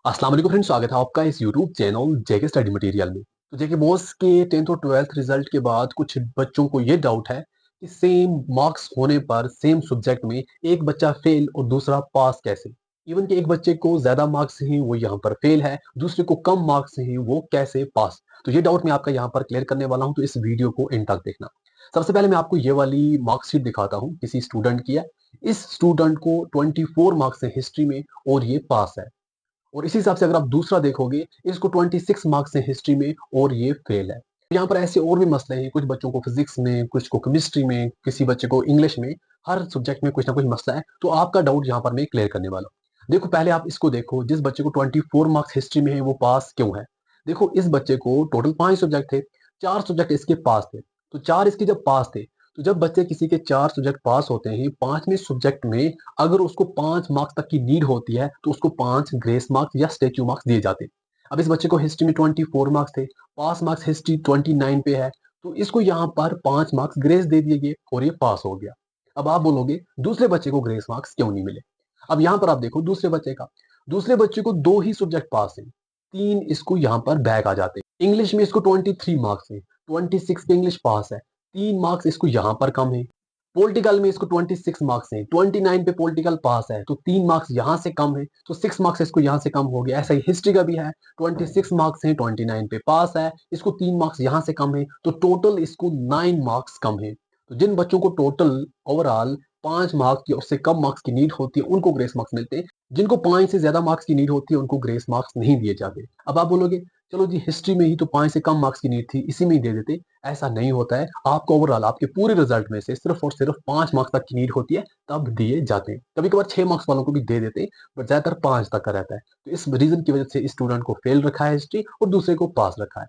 अस्सलाम वालेकुम फ्रेंड्स, स्वागत है आपका इस यूट्यूब चैनल जेके स्टडी मटेरियल में। तो जेके बॉस के 10th और 12th रिजल्ट के बाद कुछ बच्चों को ये डाउट है कि सेम मार्क्स होने पर सेम सब्जेक्ट में एक बच्चा फेल और दूसरा पास कैसे। इवन कि एक बच्चे को ज्यादा मार्क्स हैं वो यहाँ पर फेल है, दूसरे को कम मार्क्स हैं वो कैसे पास। तो ये डाउट मैं आपका यहाँ पर क्लियर करने वाला हूँ, तो इस वीडियो को एंड तक देखना। सबसे पहले मैं आपको ये वाली मार्कशीट दिखाता हूँ, किसी स्टूडेंट की है। इस स्टूडेंट को 24 मार्क्स है हिस्ट्री में और ये पास है। और इसी हिसाब से अगर आप दूसरा देखोगे, इसको 26 मार्क्स है हिस्ट्री में और ये फेल है। यहाँ पर ऐसे और भी मसले हैं, कुछ बच्चों को फिजिक्स में, कुछ को केमिस्ट्री में, किसी बच्चे को इंग्लिश में। हर सब्जेक्ट में कुछ ना कुछ मसला है, तो आपका डाउट यहाँ पर मैं क्लियर करने वाला हूँ। देखो, पहले आप इसको देखो, जिस बच्चे को 24 मार्क्स हिस्ट्री में है वो पास क्यों है। देखो, इस बच्चे को टोटल 5 सब्जेक्ट थे, 4 सब्जेक्ट इसके पास थे। तो 4 इसके जब पास थे, तो जब बच्चे किसी के 4 सब्जेक्ट पास होते हैं, 5वें सब्जेक्ट में अगर उसको 5 मार्क्स तक की नीड होती है तो उसको 5 ग्रेस मार्क्स या स्टेच्यू मार्क्स दिए जाते हैं। अब इस बच्चे को हिस्ट्री में 24 मार्क्स थे, पास मार्क्स हिस्ट्री 29 पे है, तो इसको यहाँ पर 5 मार्क्स ग्रेस दे दिए गए और ये पास हो गया। अब आप बोलोगे दूसरे बच्चे को ग्रेस मार्क्स क्यों नहीं मिले। अब यहाँ पर आप देखो, दूसरे बच्चे को 2 ही सब्जेक्ट पास है, 3 इसको यहाँ पर बैक आ जाते हैं। इंग्लिश में इसको 23 मार्क्स है, 26 पे इंग्लिश पास है, 3 मार्क्स इसको यहाँ पर कम है। पॉलिटिकल में इसको 26 मार्क्स हैं, 29 पे पॉलिटिकल पास है, तो 3 मार्क्स यहाँ से कम है, तो 6 मार्क्स इसको यहाँ से कम हो गया। ऐसा ही हिस्ट्री का भी है, 26 मार्क्स हैं, 29 पे पास है, इसको 3 मार्क्स यहाँ से कम है, तो टोटल इसको 9 मार्क्स कम है। तो जिन बच्चों को टोटल ओवरऑल 5 मार्क्स या उससे कम मार्क्स की नीड होती है उनको ग्रेस मार्क्स मिलते हैं, जिनको 5 से ज्यादा मार्क्स की नीड होती है उनको ग्रेस मार्क्स नहीं दिए जाते। अब आप बोलोगे चलो जी, हिस्ट्री में ही तो 5 से कम मार्क्स की नीड थी, इसी में ही दे देते। ऐसा नहीं होता है, आपको ओवरऑल आपके पूरे रिजल्ट में से सिर्फ और सिर्फ 5 मार्क्स तक की नीड होती है, तब दिए जाते हैं। कभी कभार 6 मार्क्स वालों को भी दे देते हैं, बट ज्यादातर 5 तक का रहता है। तो इस रीजन की वजह से इस स्टूडेंट को फेल रखा है हिस्ट्री और दूसरे को पास रखा है।